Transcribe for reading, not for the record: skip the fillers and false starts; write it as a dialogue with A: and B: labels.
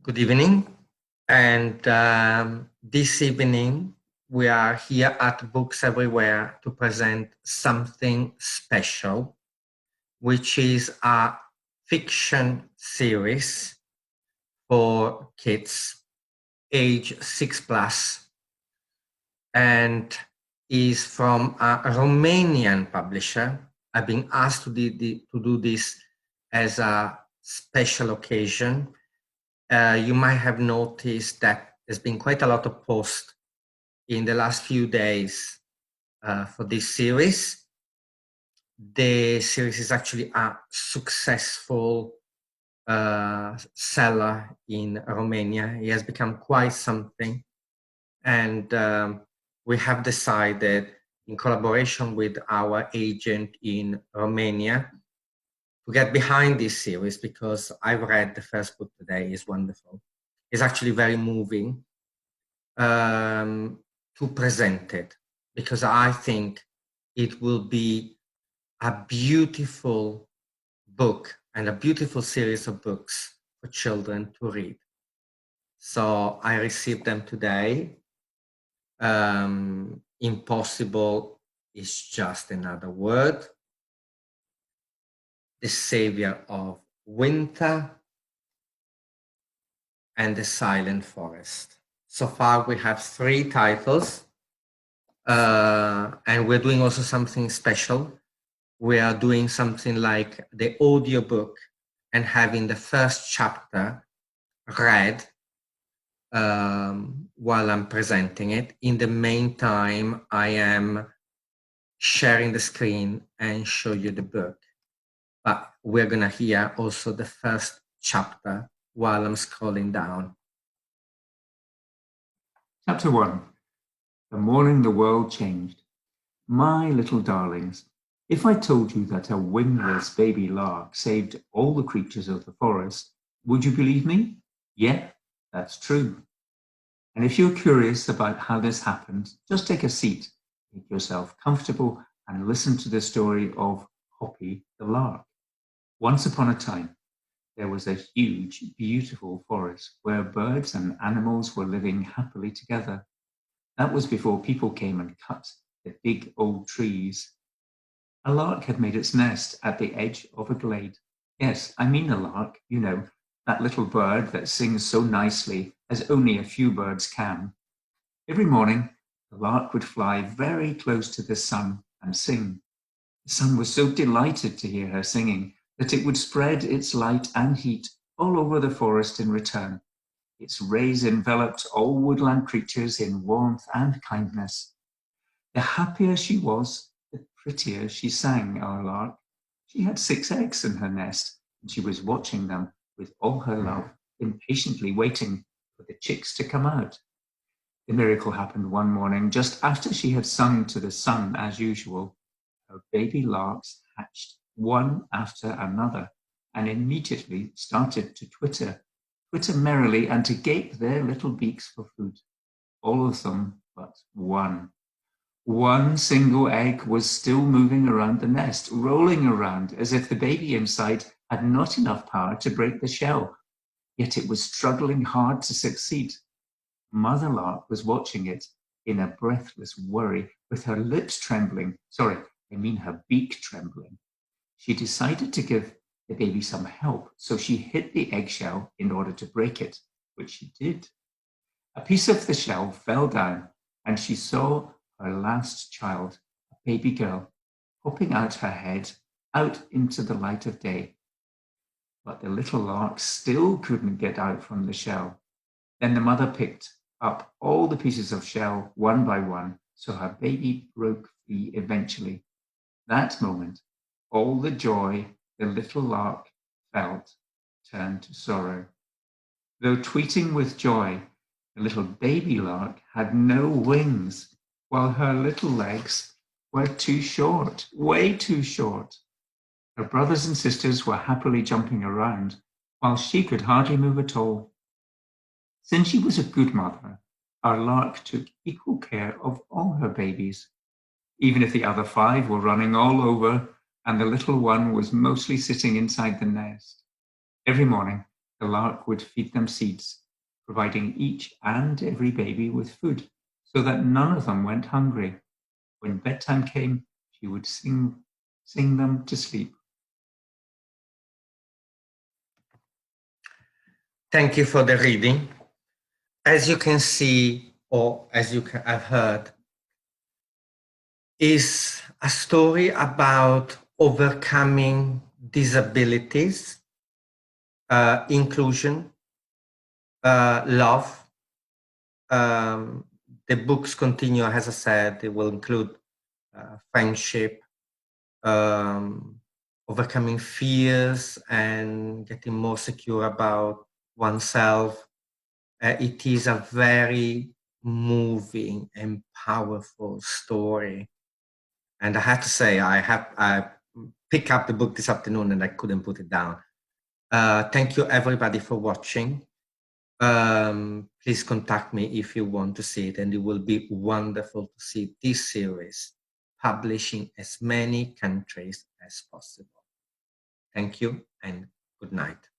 A: Good evening. And this evening, we are here at Books Everywhere to present something special, which is a fiction series for kids age 6+, and is from a Romanian publisher. I've been asked to do this as a special occasion. You might have noticed that there's been quite a lot of posts in the last few days for this series. The series is actually a successful seller in Romania. It has become quite something. And we have decided, in collaboration with our agent in Romania, to get behind this series, because I've read the first book today. It's wonderful. It's actually very moving to present it, because I think it will be a beautiful book and a beautiful series of books for children to read. So I received them today. Impossible is just another word. The Savior of Winter, and The Silent Forest. So far we have 3 titles, and we're doing also something special. We are doing something like the audiobook and having the first chapter read while I'm presenting it. In the meantime, I am sharing the screen and show you the book. But we're gonna hear also the first chapter while I'm scrolling down.
B: Chapter 1. The morning the world changed. My little darlings, if I told you that a wingless baby lark saved all the creatures of the forest, would you believe me? Yeah, that's true. And if you're curious about how this happened, just take a seat, make yourself comfortable, and listen to the story of Hoppy the Lark. Once upon a time, there was a huge, beautiful forest where birds and animals were living happily together. That was before people came and cut the big old trees. A lark had made its nest at the edge of a glade. Yes, I mean a lark, you know, that little bird that sings so nicely as only a few birds can. Every morning, the lark would fly very close to the sun and sing. The sun was so delighted to hear her singing that it would spread its light and heat all over the forest in return. Its rays enveloped all woodland creatures in warmth and kindness. The happier she was, the prettier she sang, our lark. She had 6 eggs in her nest, and she was watching them with all her love, impatiently waiting for the chicks to come out. The miracle happened one morning, just after she had sung to the sun as usual. Her baby larks hatched one after another, and immediately started to twitter merrily, and to gape their little beaks for food. All of them but one. One single egg was still moving around the nest, rolling around as if the baby inside had not enough power to break the shell. Yet it was struggling hard to succeed. Mother Lark was watching it in a breathless worry, with her lips trembling. Her beak trembling. She decided to give the baby some help, so she hit the eggshell in order to break it, which she did. A piece of the shell fell down, and she saw her last child, a baby girl, popping out her head out into the light of day. But the little lark still couldn't get out from the shell. Then the mother picked up all the pieces of shell one by one, so her baby broke free eventually. That moment, all the joy the little lark felt turned to sorrow. Though tweeting with joy, the little baby lark had no wings, while her little legs were too short, way too short. Her brothers and sisters were happily jumping around, while she could hardly move at all. Since she was a good mother, our lark took equal care of all her babies. Even if the other 5 were running all over and the little one was mostly sitting inside the nest. Every morning, the lark would feed them seeds, providing each and every baby with food, so that none of them went hungry. When bedtime came, she would sing them to sleep.
A: Thank you for the reading. As you can see, or as you have heard, is a story about overcoming disabilities, inclusion, love. The books continue, as I said, they will include friendship, overcoming fears, and getting more secure about oneself. It is a very moving and powerful story. And I have to say, I picked up the book this afternoon and I couldn't put it down. Thank you everybody for watching. Please contact me if you want to see it, and it will be wonderful to see this series publishing as many countries as possible. Thank you and good night.